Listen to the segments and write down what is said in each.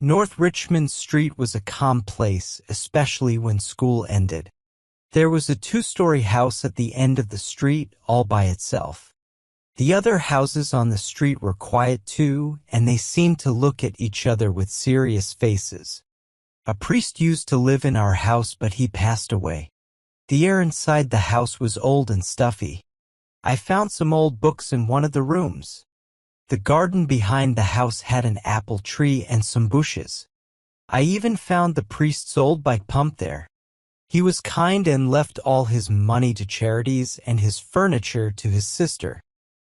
North Richmond Street was a calm place, especially when school ended. There was a two-story house at the end of the street, all by itself. The other houses on the street were quiet too, and they seemed to look at each other with serious faces. A priest used to live in our house, but he passed away. The air inside the house was old and stuffy. I found some old books in one of the rooms. The garden behind the house had an apple tree and some bushes. I even found the priest's old bike pump there. He was kind and left all his money to charities and his furniture to his sister.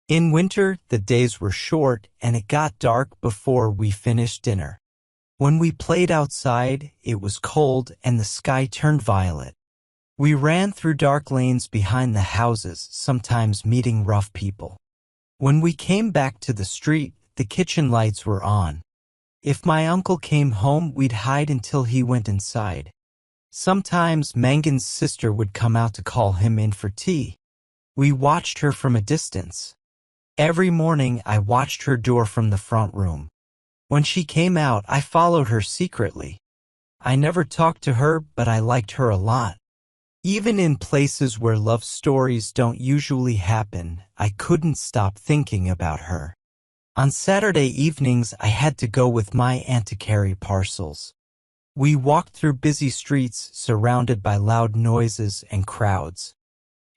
In winter, the days were short and it got dark before we finished dinner. When we played outside, it was cold and the sky turned violet. We ran through dark lanes behind the houses, sometimes meeting rough people. When we came back to the street, the kitchen lights were on. If my uncle came home, we'd hide until he went inside. Sometimes Mangan's sister would come out to call him in for tea. We watched her from a distance. Every morning I watched her door from the front room. When she came out, I followed her secretly. I never talked to her, but I liked her a lot. Even in places where love stories don't usually happen, I couldn't stop thinking about her. On Saturday evenings, I had to go with my aunt to carry parcels. We walked through busy streets surrounded by loud noises and crowds.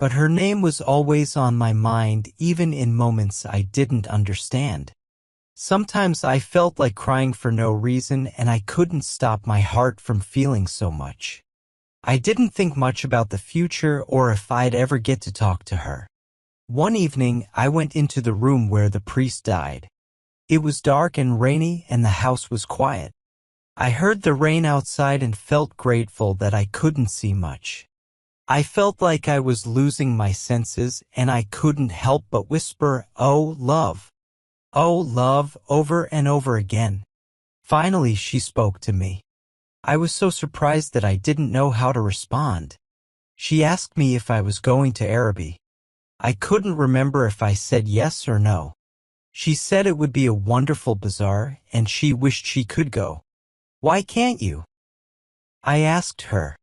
But her name was always on my mind, even in moments I didn't understand. Sometimes I felt like crying for no reason, and I couldn't stop my heart from feeling so much. I didn't think much about the future or if I'd ever get to talk to her. One evening, I went into the room where the priest died. It was dark and rainy, and the house was quiet. I heard the rain outside and felt grateful that I couldn't see much. I felt like I was losing my senses, and I couldn't help but whisper, "Oh, love. Oh, love," over and over again. Finally, she spoke to me. I was so surprised that I didn't know how to respond. She asked me if I was going to Araby. I couldn't remember if I said yes or no. She said it would be a wonderful bazaar, and she wished she could go. "Why can't you?" I asked her.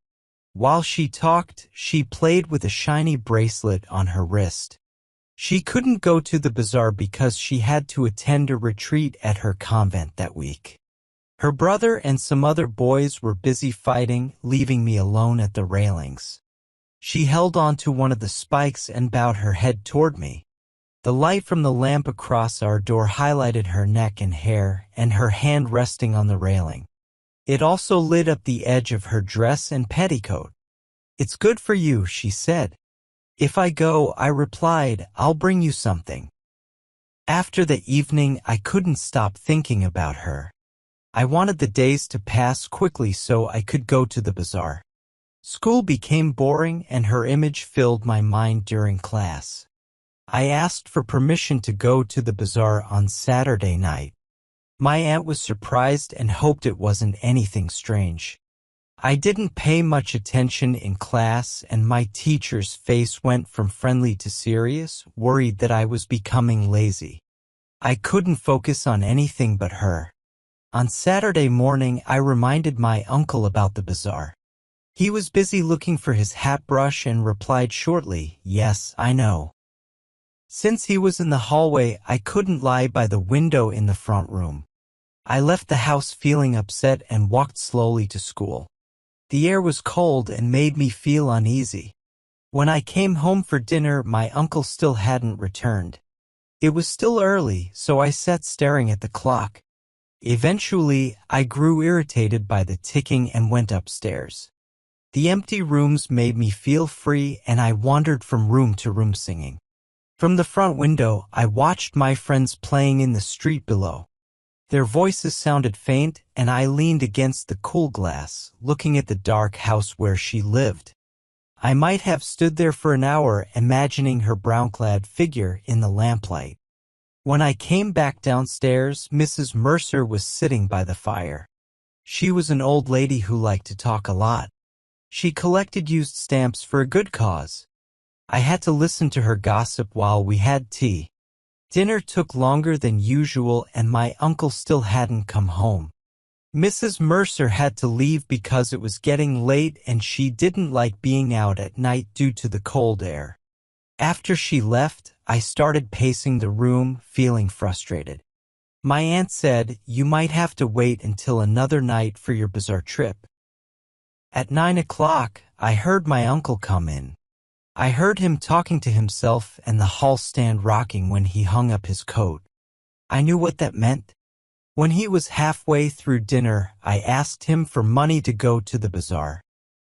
While she talked, she played with a shiny bracelet on her wrist. She couldn't go to the bazaar because she had to attend a retreat at her convent that week. Her brother and some other boys were busy fighting, leaving me alone at the railings. She held on to one of the spikes and bowed her head toward me. The light from the lamp across our door highlighted her neck and hair, and her hand resting on the railing. It also lit up the edge of her dress and petticoat. "It's good for you," she said. "If I go," I replied, "I'll bring you something." After the evening, I couldn't stop thinking about her. I wanted the days to pass quickly so I could go to the bazaar. School became boring and her image filled my mind during class. I asked for permission to go to the bazaar on Saturday night. My aunt was surprised and hoped it wasn't anything strange. I didn't pay much attention in class, and my teacher's face went from friendly to serious, worried that I was becoming lazy. I couldn't focus on anything but her. On Saturday morning, I reminded my uncle about the bazaar. He was busy looking for his hat brush and replied shortly, "Yes, I know." Since he was in the hallway, I couldn't lie by the window in the front room. I left the house feeling upset and walked slowly to school. The air was cold and made me feel uneasy. When I came home for dinner, my uncle still hadn't returned. It was still early, so I sat staring at the clock. Eventually, I grew irritated by the ticking and went upstairs. The empty rooms made me feel free, and I wandered from room to room singing. From the front window, I watched my friends playing in the street below. Their voices sounded faint, and I leaned against the cool glass, looking at the dark house where she lived. I might have stood there for an hour, imagining her brown-clad figure in the lamplight. When I came back downstairs, Mrs. Mercer was sitting by the fire. She was an old lady who liked to talk a lot. She collected used stamps for a good cause. I had to listen to her gossip while we had tea. Dinner took longer than usual, and my uncle still hadn't come home. Mrs. Mercer had to leave because it was getting late and she didn't like being out at night due to the cold air. After she left, I started pacing the room, feeling frustrated. My aunt said, "You might have to wait until another night for your bazaar trip." At 9 o'clock, I heard my uncle come in. I heard him talking to himself and the hall stand rocking when he hung up his coat. I knew what that meant. When he was halfway through dinner, I asked him for money to go to the bazaar.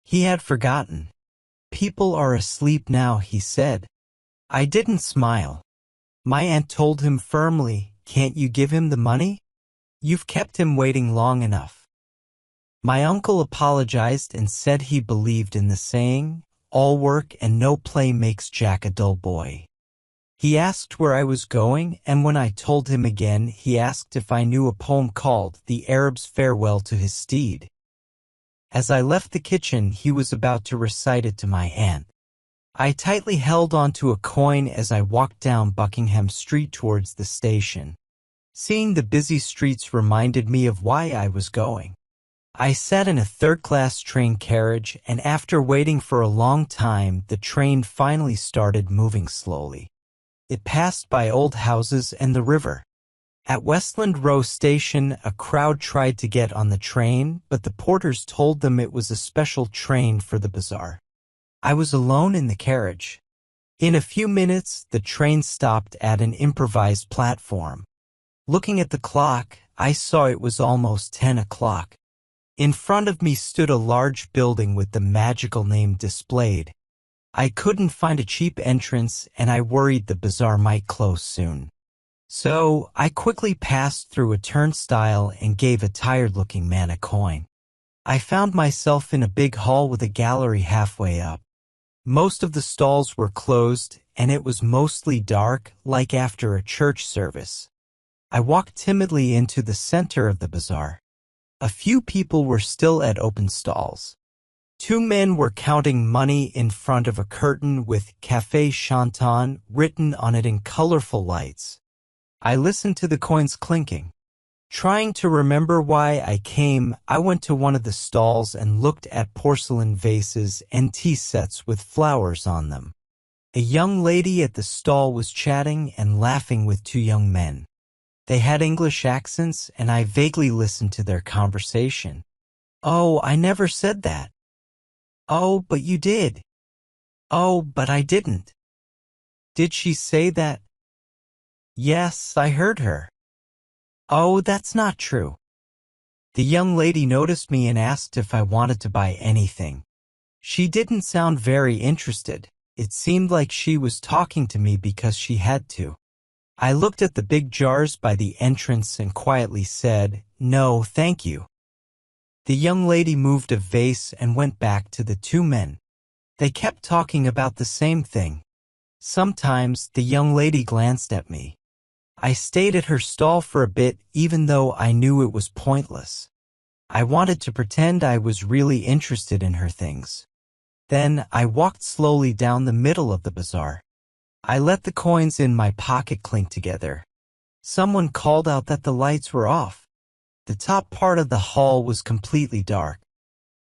He had forgotten. "People are asleep now," he said. I didn't smile. My aunt told him firmly, "Can't you give him the money? You've kept him waiting long enough." My uncle apologized and said he believed in the saying, "All work and no play makes Jack a dull boy." He asked where I was going, and when I told him again, he asked if I knew a poem called The Arab's Farewell to His Steed. As I left the kitchen, he was about to recite it to my aunt. I tightly held onto a coin as I walked down Buckingham Street towards the station. Seeing the busy streets reminded me of why I was going. I sat in a third-class train carriage, and after waiting for a long time, the train finally started moving slowly. It passed by old houses and the river. At Westland Row Station, a crowd tried to get on the train, but the porters told them it was a special train for the bazaar. I was alone in the carriage. In a few minutes, the train stopped at an improvised platform. Looking at the clock, I saw it was almost 10 o'clock. In front of me stood a large building with the magical name displayed. I couldn't find a cheap entrance, and I worried the bazaar might close soon. So, I quickly passed through a turnstile and gave a tired-looking man a coin. I found myself in a big hall with a gallery halfway up. Most of the stalls were closed, and it was mostly dark, like after a church service. I walked timidly into the center of the bazaar. A few people were still at open stalls. Two men were counting money in front of a curtain with Café Chanton written on it in colorful lights. I listened to the coins clinking. Trying to remember why I came, I went to one of the stalls and looked at porcelain vases and tea sets with flowers on them. A young lady at the stall was chatting and laughing with two young men. They had English accents, and I vaguely listened to their conversation. "Oh, I never said that." "Oh, but you did." "Oh, but I didn't." "Did she say that?" "Yes, I heard her." "Oh, that's not true." The young lady noticed me and asked if I wanted to buy anything. She didn't sound very interested. It seemed like she was talking to me because she had to. I looked at the big jars by the entrance and quietly said, "No, thank you." The young lady moved a vase and went back to the two men. They kept talking about the same thing. Sometimes the young lady glanced at me. I stayed at her stall for a bit, even though I knew it was pointless. I wanted to pretend I was really interested in her things. Then I walked slowly down the middle of the bazaar. I let the coins in my pocket clink together. Someone called out that the lights were off. The top part of the hall was completely dark.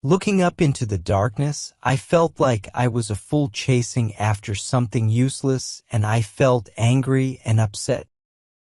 Looking up into the darkness, I felt like I was a fool chasing after something useless, and I felt angry and upset.